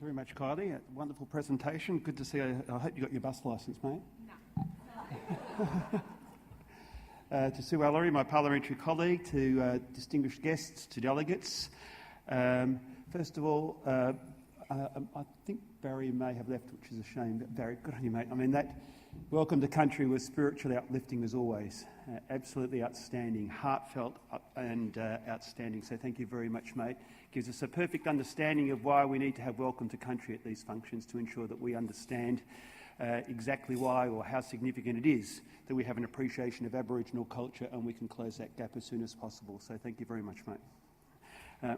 you very much, Kylie. A wonderful presentation. Good to see you. I hope you got your bus licence, mate. No. To Sue Ellery, my parliamentary colleague, to distinguished guests, to delegates. First of all, I think Barry may have left, which is a shame. But Barry, good on you, mate. I mean, that welcome to country was spiritually uplifting as always. Absolutely outstanding, heartfelt and outstanding. So thank you very much, mate. Gives us a perfect understanding of why we need to have welcome to country at these functions to ensure that we understand exactly why or how significant it is that we have an appreciation of Aboriginal culture and we can close that gap as soon as possible. So thank you very much, mate.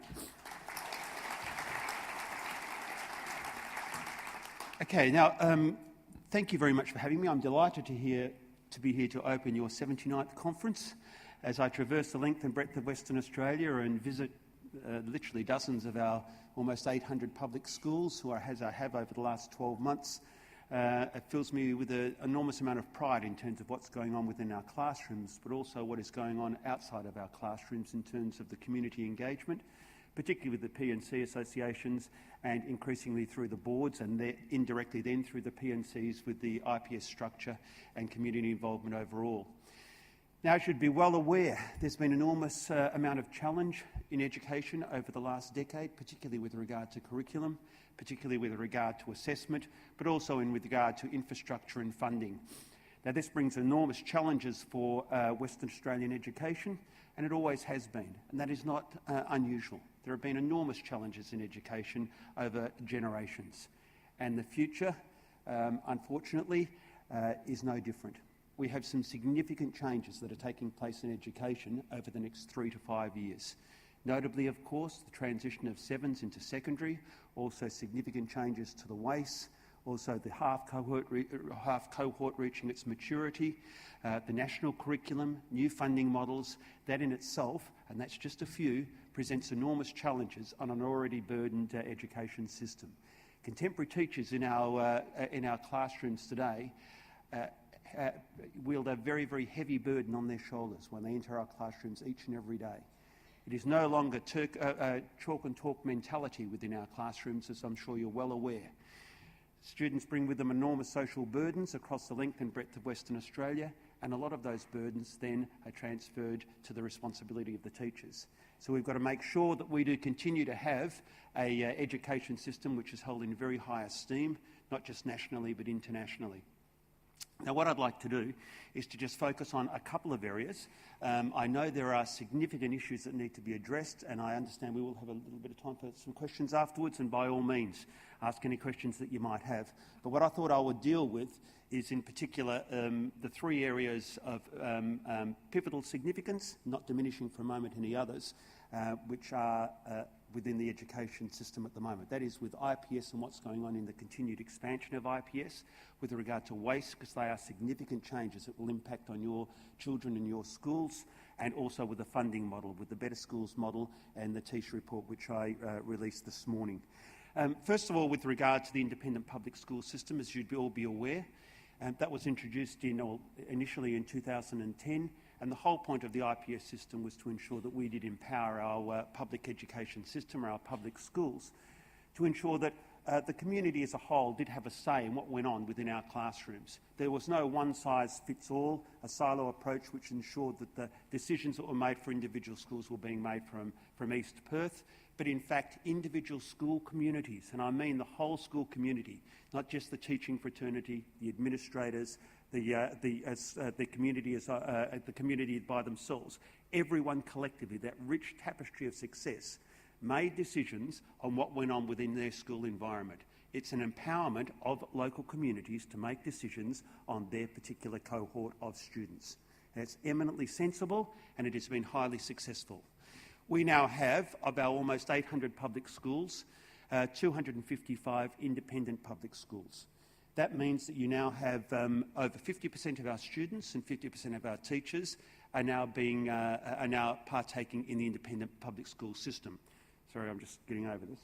Okay, now, thank you very much for having me. I'm delighted to be here to open your 79th conference as I traverse the length and breadth of Western Australia and visit literally dozens of our almost 800 public schools, as I have over the last 12 months. It fills me with an enormous amount of pride in terms of what's going on within our classrooms, but also what is going on outside of our classrooms in terms of the community engagement, particularly with the P&C associations and increasingly through the boards and indirectly then through the P&Cs with the IPS structure and community involvement overall. Now, you should be well aware there's been an enormous amount of challenge in education over the last decade, particularly with regard to curriculum, particularly with regard to assessment, but also with regard to infrastructure and funding. Now, this brings enormous challenges for Western Australian education, and it always has been, and that is not unusual. There have been enormous challenges in education over generations, and the future, unfortunately, is no different. We have some significant changes that are taking place in education over the next 3 to 5 years. Notably, of course, the transition of sevens into secondary, also significant changes to the WACSSO, also the half cohort reaching its maturity, the national curriculum, new funding models. That in itself, and that's just a few, presents enormous challenges on an already burdened education system. Contemporary teachers in our classrooms today wield a very, very heavy burden on their shoulders when they enter our classrooms each and every day. It is no longer chalk and talk mentality within our classrooms, as I'm sure you're well aware. Students bring with them enormous social burdens across the length and breadth of Western Australia, and a lot of those burdens then are transferred to the responsibility of the teachers. So we've got to make sure that we do continue to have an education system which is held in very high esteem, not just nationally but internationally. Now, what I'd like to do is to just focus on a couple of areas. I know there are significant issues that need to be addressed, and I understand we will have a little bit of time for some questions afterwards, and by all means, ask any questions that you might have. But what I thought I would deal with is, in particular, the three areas of pivotal significance, not diminishing for a moment any others, which are within the education system at the moment. That is with IPS and what's going on in the continued expansion of IPS, with regard to WACSSO, because they are significant changes that will impact on your children and your schools, and also with the funding model, with the Better Schools model and the TEACH report, which I released this morning. First of all, with regard to the independent public school system, as you'd all be aware, that was introduced initially in 2010, and the whole point of the IPS system was to ensure that we did empower our public education system, or our public schools, to ensure that the community as a whole did have a say in what went on within our classrooms. There was no one-size-fits-all, a silo approach which ensured that the decisions that were made for individual schools were being made from East Perth, but in fact individual school communities, and I mean the whole school community, not just the teaching fraternity, the administrators, the community by themselves. Everyone collectively, that rich tapestry of success, made decisions on what went on within their school environment. It's an empowerment of local communities to make decisions on their particular cohort of students. And it's eminently sensible, and it has been highly successful. We now have, of our almost 800 public schools, 255 independent public schools. That means that you now have over 50% of our students and 50% of our teachers are now partaking in the independent public school system. Sorry, I'm just getting over this.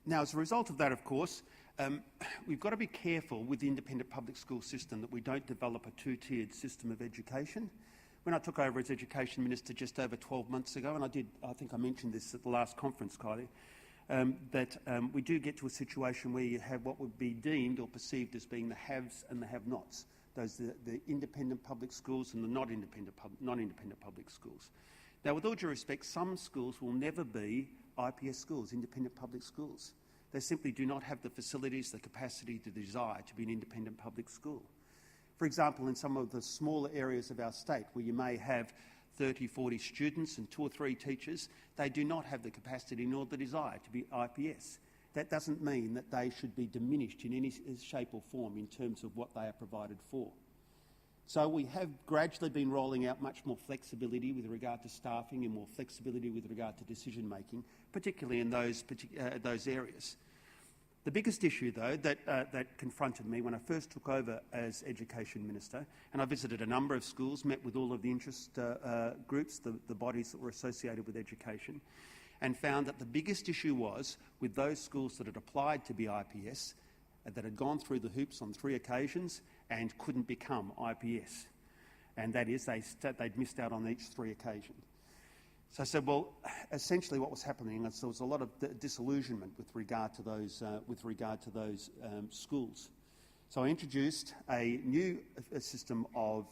Now, as a result of that, of course, we've got to be careful with the independent public school system that we don't develop a two-tiered system of education, when I took over as Education Minister just over 12 months ago, and I think I mentioned this at the last conference, Kylie, that we do get to a situation where you have what would be deemed or perceived as being the haves and the have-nots. Those the independent public schools and the non-independent public schools. Now, with all due respect, some schools will never be IPS schools, independent public schools. They simply do not have the facilities, the capacity, the desire to be an independent public school. For example, in some of the smaller areas of our state where you may have 30, 40 students and 2 or 3 teachers, they do not have the capacity nor the desire to be IPS. That doesn't mean that they should be diminished in any shape or form in terms of what they are provided for. So we have gradually been rolling out much more flexibility with regard to staffing and more flexibility with regard to decision making, particularly in those areas. The biggest issue, though, that confronted me when I first took over as Education Minister, and I visited a number of schools, met with all of the interest groups, the bodies that were associated with education, and found that the biggest issue was with those schools that had applied to be IPS, that had gone through the hoops on 3 occasions and couldn't become IPS. And that is, they'd missed out on each 3 occasions. So I said, well, essentially what was happening is there was a lot of disillusionment with regard to those schools. So I introduced a new system of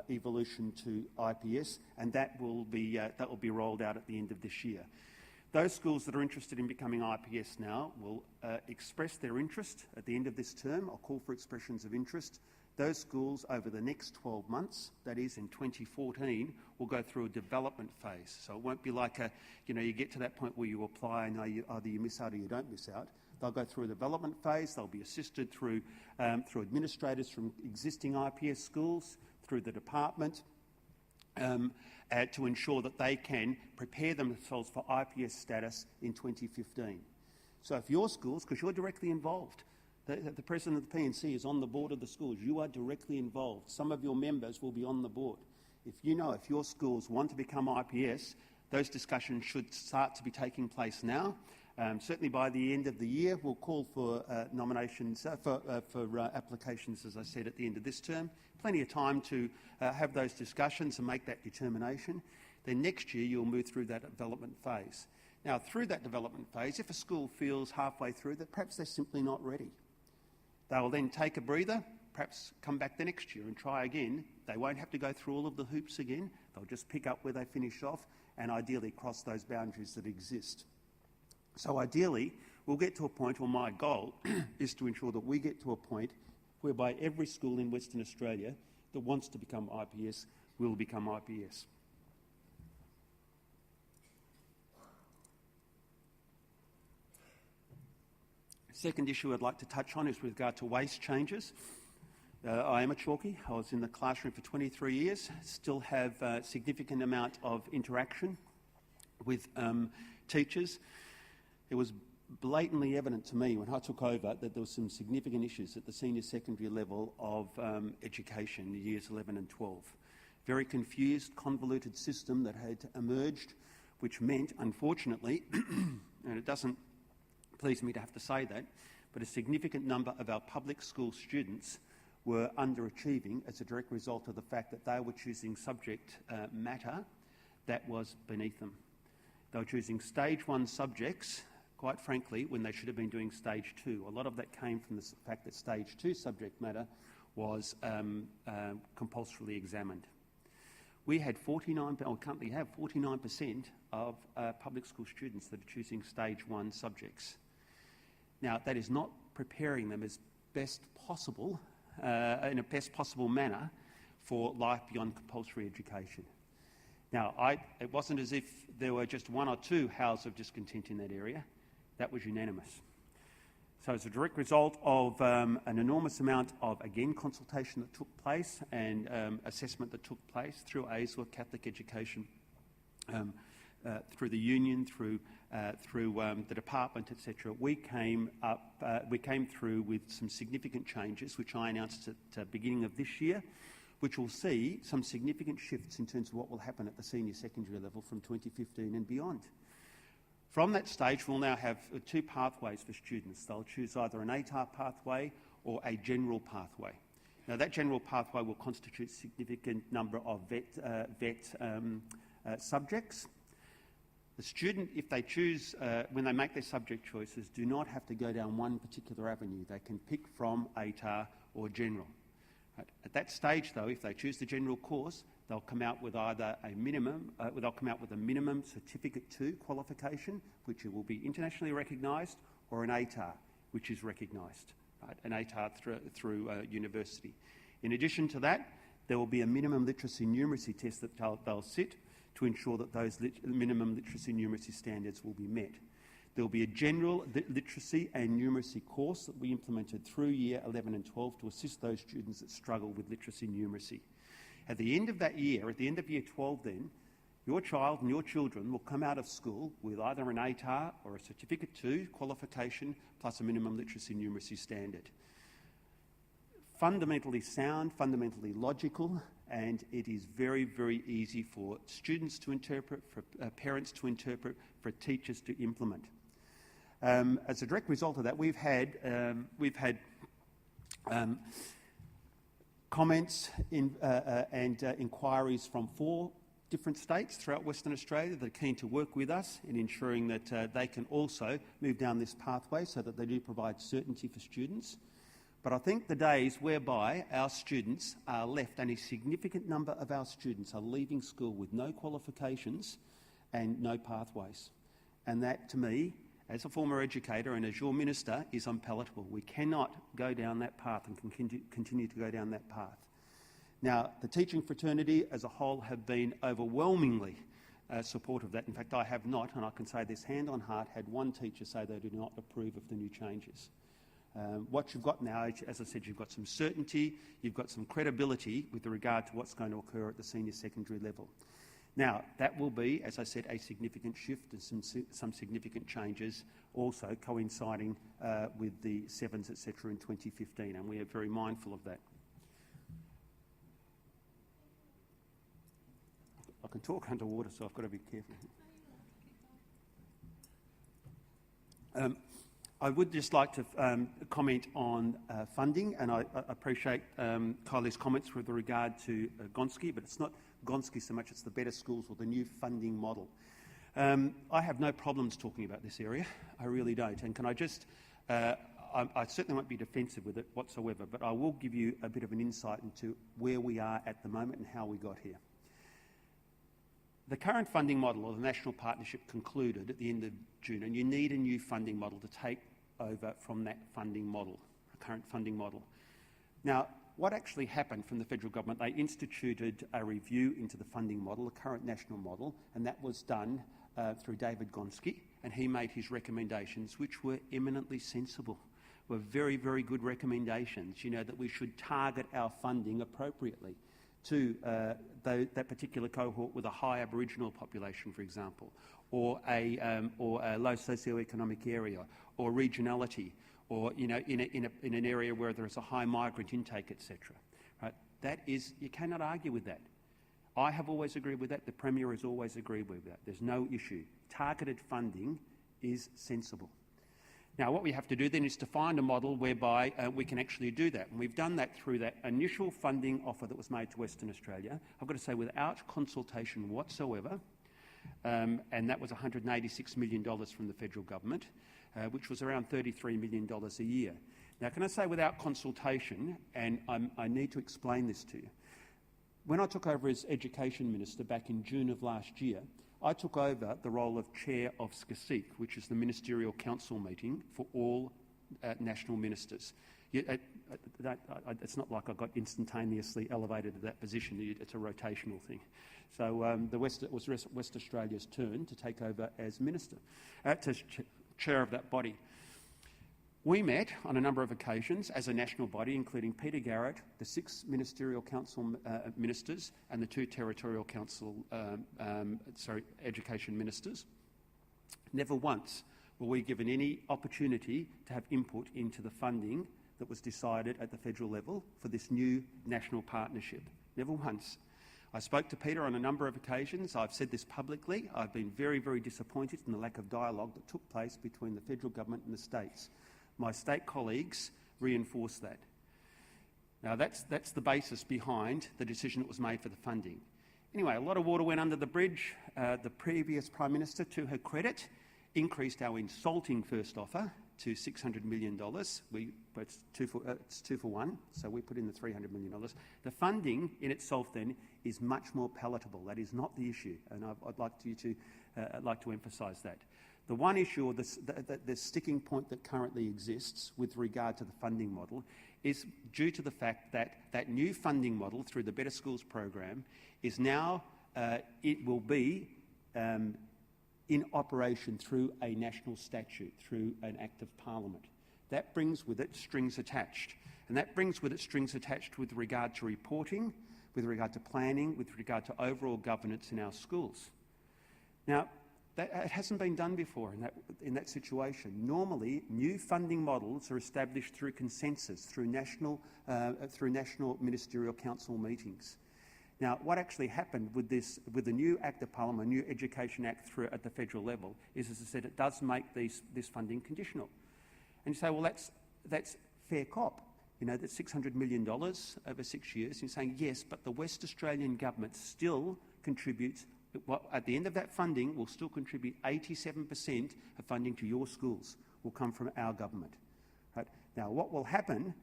evolution to IPS, and that will be rolled out at the end of this year. Those schools that are interested in becoming IPS now will express their interest at the end of this term. I'll call for expressions of interest. Those schools over the next 12 months, that is in 2014, will go through a development phase. So it won't be like you get to that point where you apply and either you miss out or you don't miss out. They'll go through a development phase. They'll be assisted through administrators from existing IPS schools, through the department, to ensure that they can prepare themselves for IPS status in 2015. So if your schools, because you're directly involved, the president of the PNC is on the board of the schools, you are directly involved. Some of your members will be on the board. If your schools want to become IPS, those discussions should start to be taking place now. Certainly by the end of the year, we'll call for nominations, for applications, as I said, at the end of this term. Plenty of time to have those discussions and make that determination. Then next year, you'll move through that development phase. Now, through that development phase, if a school feels halfway through that perhaps they're simply not ready, they will then take a breather, perhaps come back the next year and try again. They won't have to go through all of the hoops again. They'll just pick up where they finish off and ideally cross those boundaries that exist. So ideally, we'll get to a point, or my goal is to ensure that we get to a point whereby every school in Western Australia that wants to become IPS will become IPS. Second issue I'd like to touch on is with regard to waste changes. I am a chalky. I was in the classroom for 23 years, still have a significant amount of interaction with teachers. It was blatantly evident to me when I took over that there were some significant issues at the senior secondary level of education, years 11 and 12. Very confused, convoluted system that had emerged, which meant, unfortunately, and it doesn't please me to have to say that, but a significant number of our public school students were underachieving as a direct result of the fact that they were choosing subject matter that was beneath them. They were choosing stage 1 subjects, quite frankly, when they should have been doing stage 2. A lot of that came from the fact that stage 2 subject matter was compulsorily examined. We had currently have 49% of public school students that are choosing stage 1 subjects. Now, that is not preparing them as best possible, in a best possible manner for life beyond compulsory education. Now, it wasn't as if there were just 1 or 2 howls of discontent in that area. That was unanimous. So as a direct result of an enormous amount of, again, consultation that took place and assessment that took place through ASWA, Catholic Education, through the union, through the department, etc., we came through with some significant changes, which I announced at the beginning of this year, which will see some significant shifts in terms of what will happen at the senior secondary level from 2015 and beyond. From that stage, we'll now have 2 pathways for students. They'll choose either an ATAR pathway or a general pathway. Now, that general pathway will constitute a significant number of vet subjects. The student, if they choose, when they make their subject choices, do not have to go down one particular avenue. They can pick from ATAR or general. At that stage, though, if they choose the general course, they'll come out with either a minimum, they'll come out with a minimum Certificate 2 qualification, which will be internationally recognised, or an ATAR, which is recognised, right? An ATAR through university. In addition to that, there will be a minimum literacy numeracy test that they'll sit to ensure that those minimum literacy numeracy standards will be met. There will be a general literacy and numeracy course that we implemented through Year 11 and 12 to assist those students that struggle with literacy numeracy. At the end of that year, at the end of Year 12 then, your child and your children will come out of school with either an ATAR or a Certificate 2 qualification plus a minimum literacy numeracy standard. Fundamentally sound, fundamentally logical, and it is very, very easy for students to interpret, for parents to interpret, for teachers to implement. As a direct result of that, we've had comments and inquiries from 4 different states throughout Western Australia that are keen to work with us in ensuring that they can also move down this pathway so that they do provide certainty for students. But I think the days whereby our students are left, and a significant number of our students are leaving school with no qualifications and no pathways. And that, to me, as a former educator and as your minister, is unpalatable. We cannot go down that path and continue to go down that path. Now, the teaching fraternity as a whole have been overwhelmingly supportive of that. In fact, I have not, and I can say this hand on heart, had one teacher say they do not approve of the new changes. What you've got now, as I said, you've got some certainty, you've got some credibility with regard to what's going to occur at the senior secondary level. Now, that will be, as I said, a significant shift and some significant changes also coinciding with the sevens, etc. in 2015, and we are very mindful of that. I can talk underwater, so I've got to be careful. I would just like to comment on funding, and I appreciate Kylie's comments with regard to Gonski, but it's not Gonski so much, it's the Better Schools or the new funding model. I have no problems talking about this area, I really don't, and can I just, I certainly won't be defensive with it whatsoever, but I will give you a bit of an insight into where we are at the moment and how we got here. The current funding model of the National Partnership concluded at the end of June, and you need a new funding model to take over from that funding model, the current funding model. Now, what actually happened from the federal government, they instituted a review into the funding model, the current national model, and that was done through David Gonski, and he made his recommendations, which were eminently sensible, were very, very good recommendations, you know, that we should target our funding appropriately to that particular cohort with a high Aboriginal population, for example, or a low socioeconomic area, or regionality, or in an area where there is a high migrant intake, etc. Right? That is, you cannot argue with that. I have always agreed with that. The Premier has always agreed with that. There's no issue. Targeted funding is sensible. Now, what we have to do then is to find a model whereby we can actually do that. And we've done that through that initial funding offer that was made to Western Australia. I've got to say, without consultation whatsoever, and that was $186 million from the federal government, which was around $33 million a year. Now, can I say without consultation, and I need to explain this to you. When I took over as Education Minister back in June of last year, I took over the role of Chair of SCSEEC, which is the Ministerial Council meeting for all national ministers. It's not like I got instantaneously elevated to that position. It's a rotational thing. So it was West Australia's turn to take over as Minister, Chair of that body. We met on a number of occasions as a national body, including Peter Garrett, the 6 Ministerial Council ministers and the 2 Territorial Council Education ministers. Never once were we given any opportunity to have input into the funding that was decided at the federal level for this new national partnership. Never once. I spoke to Peter on a number of occasions. I've said this publicly. I've been very, very disappointed in the lack of dialogue that took place between the federal government and the states. My state colleagues reinforce that. Now, that's the basis behind the decision that was made for the funding. Anyway, a lot of water went under the bridge. The previous Prime Minister, to her credit, increased our insulting first offer to $600 million. It's two for one, so we put in the $300 million. The funding in itself then is much more palatable. That is not the issue, and I'd like to emphasise that. The one issue, or the sticking point that currently exists with regard to the funding model, is due to the fact that that new funding model through the Better Schools program is now, it will be in operation through a national statute, through an Act of Parliament. That brings with it strings attached. And that brings with it strings attached with regard to reporting, with regard to planning, with regard to overall governance in our schools. Now, it hasn't been done before in that situation. Normally, new funding models are established through consensus, through national ministerial council meetings. Now, what actually happened with the new Act of Parliament, new Education Act at the federal level, is, as I said, it does make this funding conditional. And you say, well, that's fair cop. You know, that's $600 million over 6 years. And you're saying, yes, but the West Australian government still contributes. At the end of that funding, will still contribute 87% of funding to your schools will come from our government. Right? Now, what will happen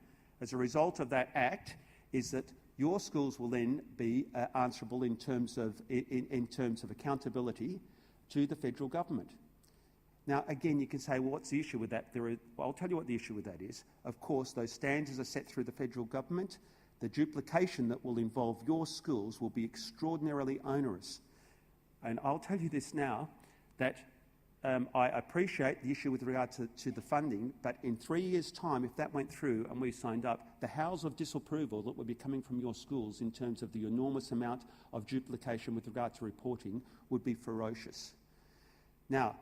as a result of that act is that your schools will then be answerable in terms of accountability to the federal government. Now, again, you can say, well, what's the issue with that? I'll tell you what the issue with that is. Of course, those standards are set through the federal government. The duplication that will involve your schools will be extraordinarily onerous. And I'll tell you this now, that I appreciate the issue with regard to the funding, but in 3 years' time, if that went through and we signed up, the howls of disapproval that would be coming from your schools in terms of the enormous amount of duplication with regard to reporting would be ferocious. Now,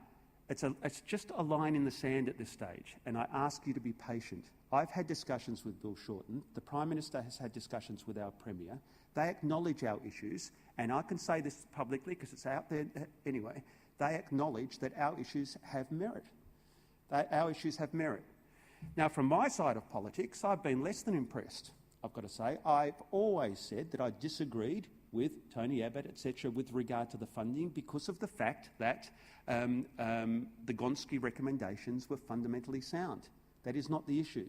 it's just a line in the sand at this stage, and I ask you to be patient. I've had discussions with Bill Shorten. The Prime Minister has had discussions with our Premier. They acknowledge our issues, and I can say this publicly because it's out there anyway. They acknowledge that our issues have merit. Our issues have merit. Now, from my side of politics, I've been less than impressed, I've got to say. I've always said that I disagreed with Tony Abbott, etc., with regard to the funding because of the fact that the Gonski recommendations were fundamentally sound. That is not the issue.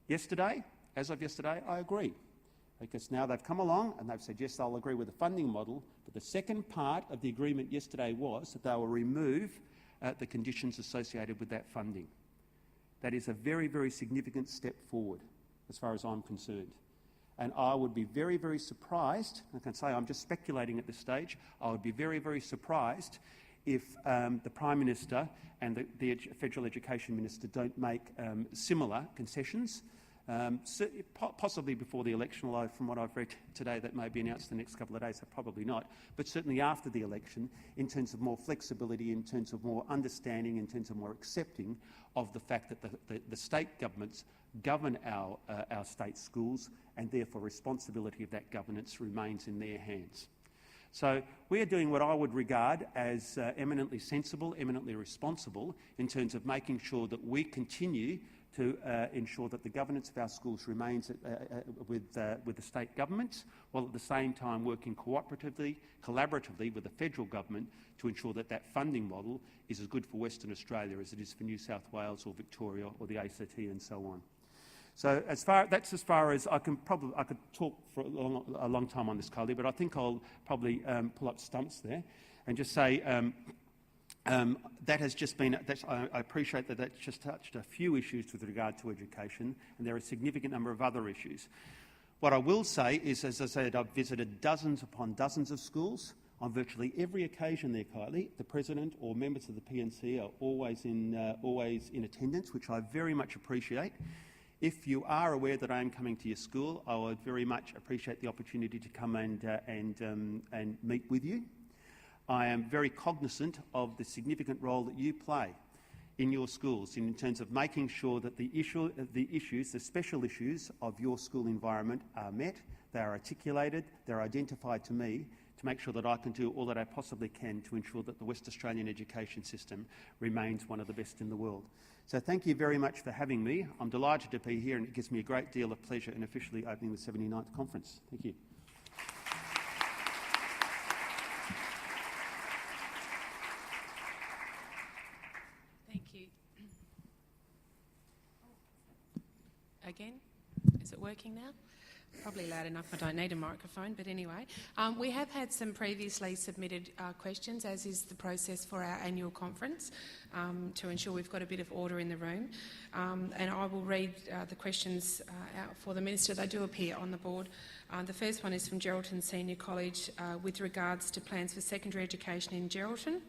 As of yesterday, I agree. Because now they've come along and they've said, yes, they'll agree with the funding model, but the second part of the agreement yesterday was that they will remove the conditions associated with that funding. That is a very, very significant step forward, as far as I'm concerned. And I would be very, very surprised, I can say I'm just speculating at this stage, I would be very, very surprised if the Prime Minister and the Federal Education Minister don't make similar concessions. Possibly before the election, although from what I've read today that may be announced in the next couple of days, so probably not, but certainly after the election, in terms of more flexibility, in terms of more understanding, in terms of more accepting of the fact that the state governments govern our state schools, and therefore responsibility of that governance remains in their hands. So we are doing what I would regard as eminently sensible, eminently responsible in terms of making sure that we continue to ensure that the governance of our schools remains with the state governments, while at the same time working collaboratively with the federal government to ensure that that funding model is as good for Western Australia as it is for New South Wales or Victoria or the ACT and so on. So that's as far as I could talk for a long time on this, Collier, but I think I'll probably pull up stumps there and just say that has just been. I appreciate that that's just touched a few issues with regard to education, and there are a significant number of other issues. What I will say is, as I said, I've visited dozens upon dozens of schools. On virtually every occasion there, Kylie, the President or members of the PNC are always in attendance, which I very much appreciate. If you are aware that I am coming to your school, I would very much appreciate the opportunity to come and meet with you. I am very cognizant of the significant role that you play in your schools in terms of making sure that the special issues of your school environment are met, they are articulated, they're identified to me, to make sure that I can do all that I possibly can to ensure that the West Australian education system remains one of the best in the world. So thank you very much for having me. I'm delighted to be here, and it gives me a great deal of pleasure in officially opening the 79th conference. Thank you. Thank you. Again, is it working now? Probably loud enough, I don't need a microphone, but anyway. We have had some previously submitted questions, as is the process for our annual conference, to ensure we've got a bit of order in the room. And I will read the questions out for the Minister. They do appear on the board. The first one is from Geraldton Senior College with regards to plans for secondary education in Geraldton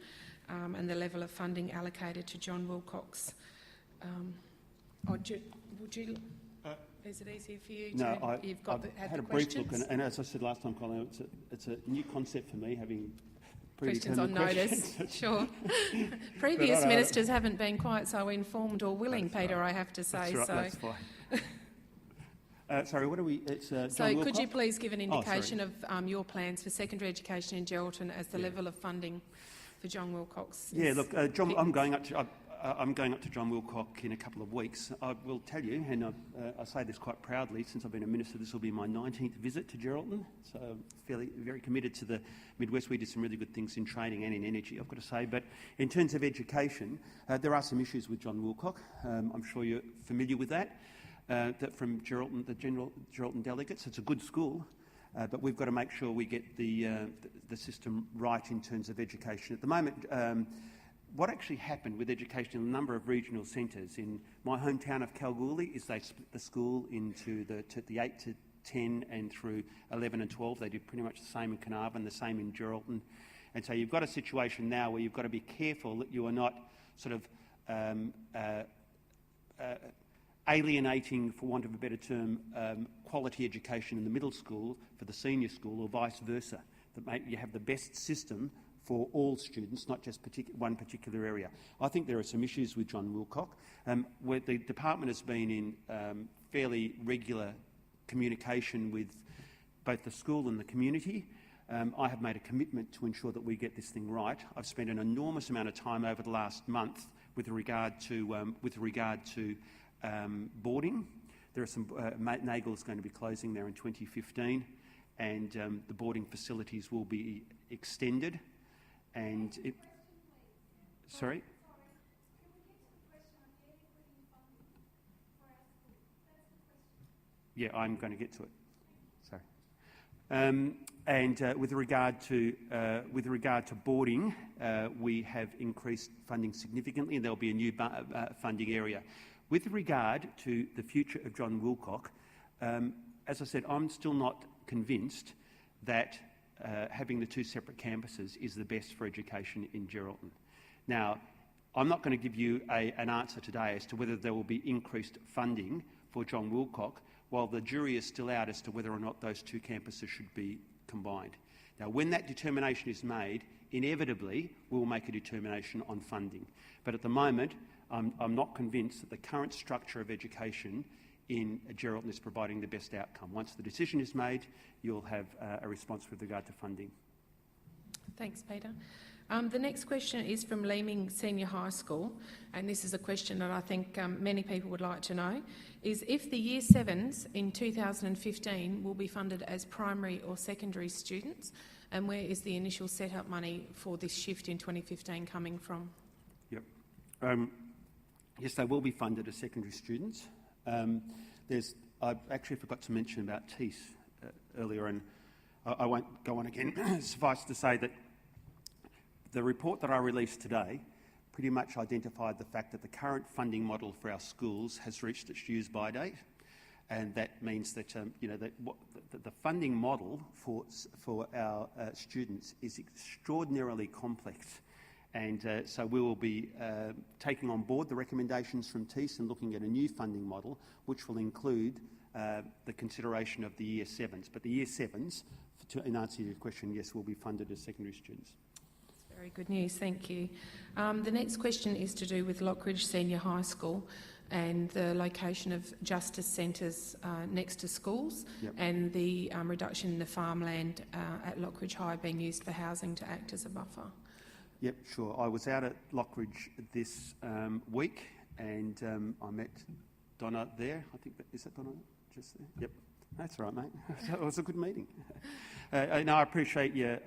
and the level of funding allocated to John Wilcox. Is it easier for you? No, you've got I've had a brief look, and as I said last time, Collier, it's a new concept for me, having questions on notice. Sure. Previous ministers haven't been quite so informed or willing, that's Peter, right. I have to say. That's right, so. That's fine. Sorry, what are we? It's John so Wilcox? Could you please give an indication of your plans for secondary education in Geraldton as the level of funding for John Wilcox? Yeah, look, John, I'm going up to John Wilcox in a couple of weeks. I will tell you, and I say this quite proudly, since I've been a minister, this will be my 19th visit to Geraldton, so very committed to the Midwest. We did some really good things in training and in energy, I've got to say. But in terms of education, there are some issues with John Wilcox. I'm sure you're familiar with that. That from Geraldton, the Geraldton delegates, it's a good school, but we've got to make sure we get the system right in terms of education. At the moment, what actually happened with education in a number of regional centres in my hometown of Kalgoorlie is they split the school into the 8 to 10 and through 11 and 12. They did pretty much the same in Carnarvon, the same in Geraldton. And so you've got a situation now where you've got to be careful that you are not sort of alienating, for want of a better term, quality education in the middle school for the senior school, or vice versa, that you have the best system for all students, not just one particular area. I think there are some issues with John Wilcox, where the department has been in fairly regular communication with both the school and the community. I have made a commitment to ensure that we get this thing right. I've spent an enormous amount of time over the last month with regard to boarding. There are some Nagel's going to be closing there in 2015, and the boarding facilities will be extended. And it, sorry? Yeah, I'm going to get to it. Sorry. With regard to boarding, we have increased funding significantly, and there will be a new funding area. With regard to the future of John Wilcox, as I said, I'm still not convinced that having the two separate campuses is the best for education in Geraldton. Now, I'm not going to give you an answer today as to whether there will be increased funding for John Wilcox, while the jury is still out as to whether or not those two campuses should be combined. Now, when that determination is made, inevitably we'll make a determination on funding. But at the moment, I'm not convinced that the current structure of education in Geraldton is providing the best outcome. Once the decision is made, you'll have a response with regard to funding. Thanks, Peter. The next question is from Leeming Senior High School, and this is a question that I think many people would like to know, is if the Year 7s in 2015 will be funded as primary or secondary students, and where is the initial set-up money for this shift in 2015 coming from? Yep. Yes, they will be funded as secondary students. I actually forgot to mention about TEAS earlier, and I won't go on again. Suffice to say that the report that I released today pretty much identified the fact that the current funding model for our schools has reached its use-by date, and that means that the funding model for our students is extraordinarily complex. And so we will be taking on board the recommendations from TEAS and looking at a new funding model, which will include the consideration of the Year 7s. But the Year 7s, in answer to your question, yes, will be funded as secondary students. That's very good news, thank you. The next question is to do with Lockridge Senior High School, and the location of justice centres next to schools, Yep. and the reduction in the farmland at Lockridge High being used for housing to act as a buffer. Yep, sure. I was out at Lockridge this week, and I met Donna there. I think is that Donna just there? Yep, that's all right, mate. It was a good meeting. No, I appreciate your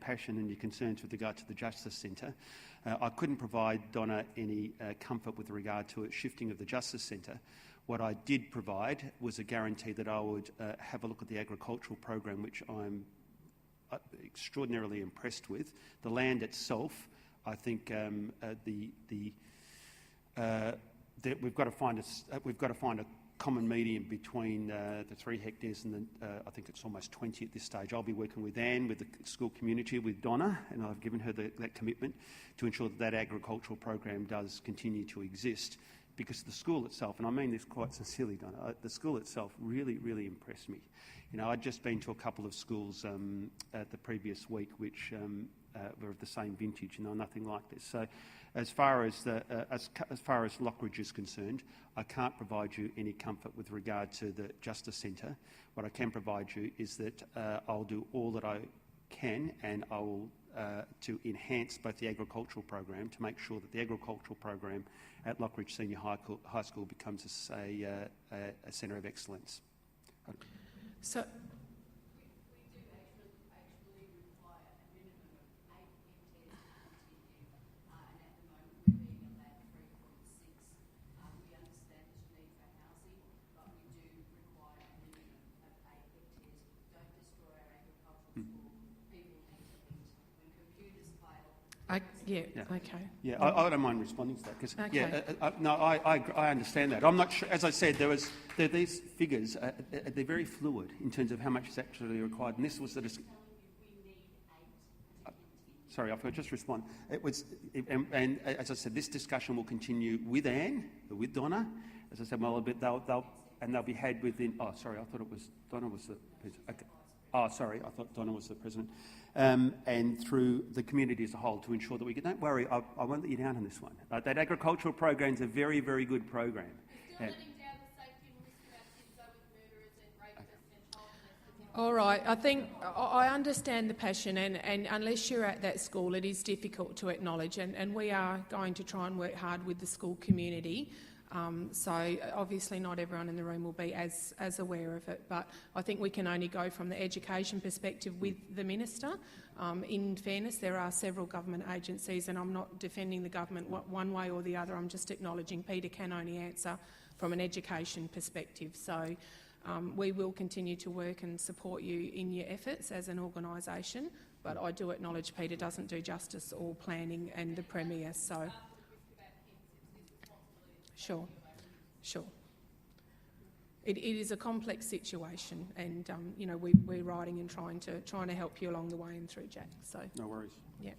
passion and your concerns with regard to the Justice Centre. I couldn't provide Donna any comfort with regard to a shifting of the Justice Centre. What I did provide was a guarantee that I would have a look at the agricultural program, which I'm extraordinarily impressed with. The land itself, I think, we've got to find a common medium between the 3 hectares and I think it's almost 20 at this stage. I'll be working with Anne, with the school community, with Donna, and I've given her that commitment to ensure that agricultural program does continue to exist, because the school itself, and I mean this quite sincerely, Donna, the school itself really, really impressed me. You know, I'd just been to a couple of schools the previous week which were of the same vintage, nothing like this. So as far as Lockridge is concerned, I can't provide you any comfort with regard to the Justice Centre. What I can provide you is that I'll do all that I can, and I will to enhance both the agricultural program to make sure that the agricultural program at Lockridge Senior High School becomes a centre of excellence. So, we do actually require a minimum of 8 hectares to continue, and at the moment we're being allowed 3.6. We understand the need for housing, but we do require a minimum of 8 hectares. Don't destroy our agricultural school. People need to eat. When computers fail... okay. Yeah, I don't mind responding to that because Okay. I understand that. I'm not sure. As I said, there are these figures. They're very fluid in terms of how much is actually required. And this was the. Sorry, I'll just respond. It was, and as I said, this discussion will continue with Anne, with Donna. As I said, well, they'll be had within. Oh, sorry, I thought it was Donna was the. Okay. Oh, sorry, I thought Donna was the president. And through the community as a whole to ensure that we get. Don't worry, I won't let you down on this one. That agricultural program is a very, very good program. We're still letting down the safety and risk of our kids, though, with murderers and rapists and child molesters. All right, I think I understand the passion, and unless you're at that school, it is difficult to acknowledge, and we are going to try and work hard with the school community. So obviously not everyone in the room will be as aware of it, but I think we can only go from the education perspective with the Minister. In fairness, there are several government agencies, and I'm not defending the government one way or the other. I'm just acknowledging Peter can only answer from an education perspective. So we will continue to work and support you in your efforts as an organisation, but I do acknowledge Peter doesn't do justice or planning and the Premier, so... Sure. It is a complex situation, and you know we're writing and trying to help you along the way and through, Jack. So No worries. yeah,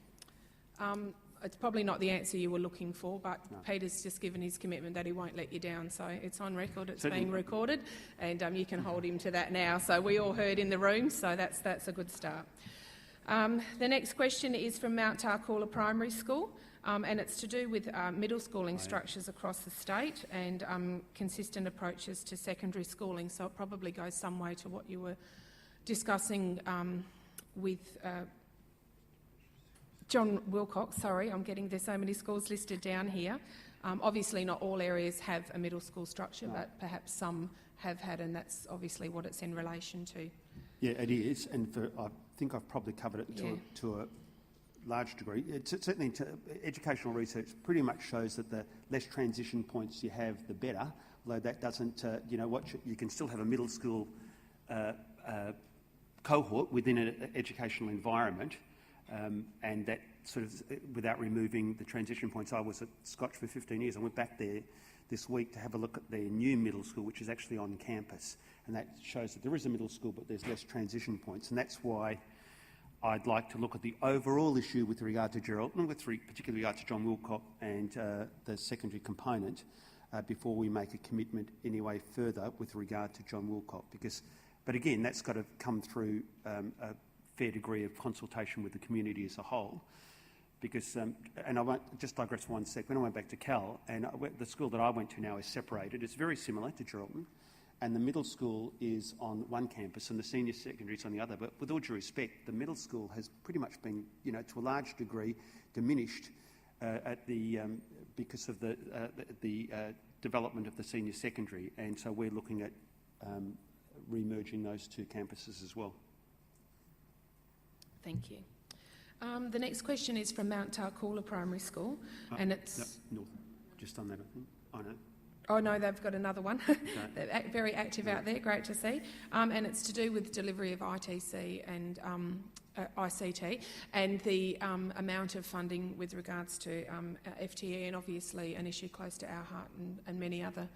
it's probably not the answer you were looking for, but No. Peter's just given his commitment that he won't let you down. So it's on record. It's Certainly. being recorded, and you can hold him to that now. So we all heard in the room. So that's a good start. The next question is from Mount Tarcoola Primary School. And it's to do with middle schooling structures across the state and consistent approaches to secondary schooling. So it probably goes some way to what you were discussing with John Wilcox. Sorry, I'm getting there's so many schools listed down here. Obviously not all areas have a middle school structure, but perhaps some have had, and that's obviously what it's in relation to. Yeah, it is, and I think I've probably covered it to a large degree. Certainly educational research pretty much shows that the less transition points you have, the better, although that doesn't, you can still have a middle school cohort within an educational environment, and that sort of, without removing the transition points. I was at Scotch for 15 years. I went back there this week to have a look at their new middle school, which is actually on campus, and that shows that there is a middle school, but there's less transition points, and that's why I'd like to look at the overall issue with regard to Geraldton, with particularly regard to John Wilcox and the secondary component, before we make a commitment any way further with regard to John Wilcox. But again, that's got to come through a fair degree of consultation with the community as a whole. because, and I won't just digress one sec. When I went back to Cal, and the school that I went to now is separated. It's very similar to Geraldton, and the middle school is on one campus and the senior secondary is on the other. But with all due respect, the middle school has pretty much been, to a large degree, diminished because of the development of the senior secondary, and so we're looking at re-merging those two campuses as well. Thank you. The next question is from Mount Tarcoola Primary School, and it's... No, north, just on that, I think. I know. Oh no, they've got another one. They're very active out there, great to see. And it's to do with delivery of ITC and ICT and the amount of funding with regards to FTE, and obviously an issue close to our heart and many other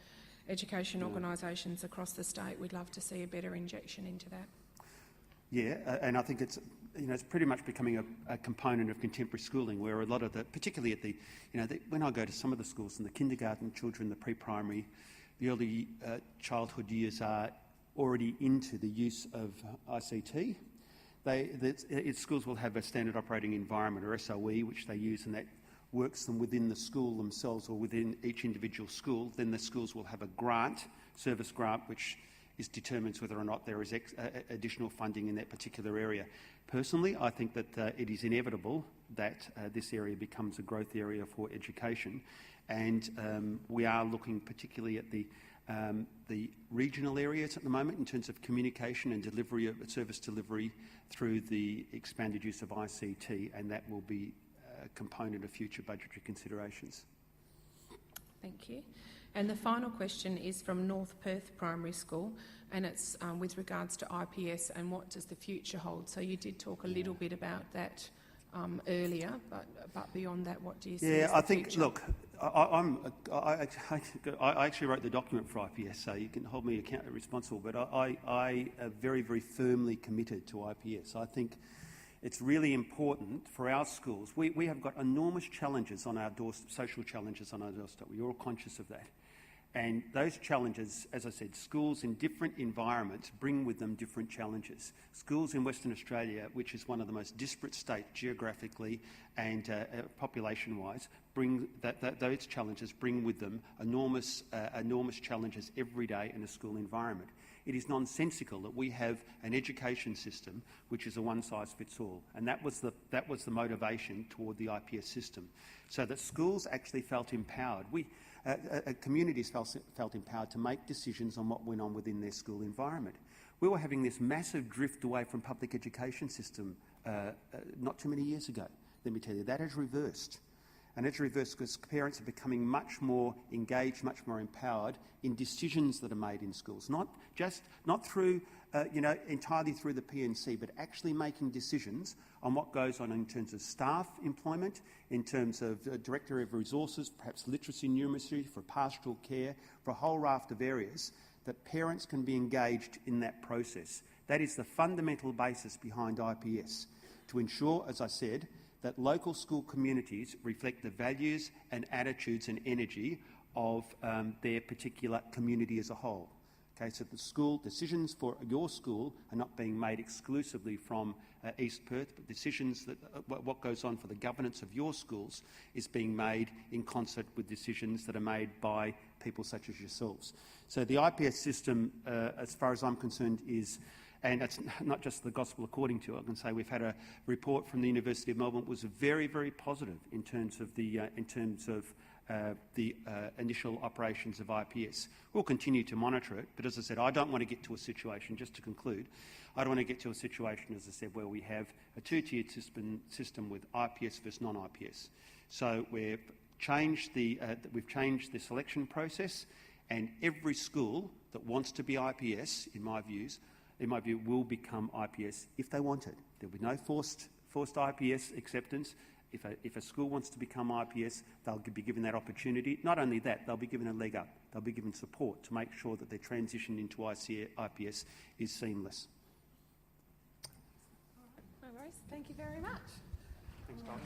education organisations across the state. We'd love to see a better injection into that. Yeah, and I think it's pretty much becoming a component of contemporary schooling, where a lot of the, particularly at the, when I go to some of the schools in the kindergarten children, the pre-primary, the early childhood years are already into the use of ICT. Schools will have a standard operating environment, or SOE, which they use, and that works them within the school themselves or within each individual school. Then the schools will have a grant, service grant, which determines whether or not there is additional funding in that particular area. Personally, I think that it is inevitable that this area becomes a growth area for education, and we are looking particularly at the regional areas at the moment in terms of communication and delivery of service delivery through the expanded use of ICT, and that will be a component of future budgetary considerations. Thank you. And the final question is from North Perth Primary School, and it's with regards to IPS and what does the future hold. So you did talk a little bit about that earlier, but beyond that, what do you see as the future? Look, I actually wrote the document for IPS, so you can hold me responsible, but I am very, very firmly committed to IPS. I think it's really important for our schools. We have got enormous challenges on our doorstep, social challenges on our doorstep. We're all conscious of that. And those challenges, as I said, schools in different environments bring with them different challenges. Schools in Western Australia, which is one of the most disparate states geographically and population-wise, those challenges bring with them enormous challenges every day in a school environment. It is nonsensical that we have an education system which is a one-size-fits-all, and that was the motivation toward the IPS system, so that schools actually felt empowered. Communities felt empowered to make decisions on what went on within their school environment. We were having this massive drift away from public education system not too many years ago. Let me tell you, that has reversed. And it's reversed because parents are becoming much more engaged, much more empowered in decisions that are made in schools, not through, entirely through the PNC, but actually making decisions on what goes on in terms of staff employment, in terms of director of resources, perhaps literacy and numeracy, for pastoral care, for a whole raft of areas, that parents can be engaged in that process. That is the fundamental basis behind IPS, to ensure, as I said, that local school communities reflect the values and attitudes and energy of their particular community as a whole. Okay, so the school decisions for your school are not being made exclusively from East Perth, but decisions that what goes on for the governance of your schools is being made in concert with decisions that are made by people such as yourselves. So the IPS system, as far as I'm concerned, is, and it's not just the gospel according to it. I can say we've had a report from the University of Melbourne, was very, very positive in terms of the initial operations of IPS. We'll continue to monitor it, but as I said, I don't want to get to a situation, just to conclude, I don't want to get to a situation, as I said, where we have a two-tiered system with IPS versus non-IPS. So we've changed the selection process, and every school that wants to be IPS, in my view, will become IPS if they want it. There'll be no forced IPS acceptance. If a school wants to become IPS, they'll be given that opportunity. Not only that, they'll be given a leg up. They'll be given support to make sure that their transition into IPS is seamless. No worries. Thank you very much. Thanks, Collier.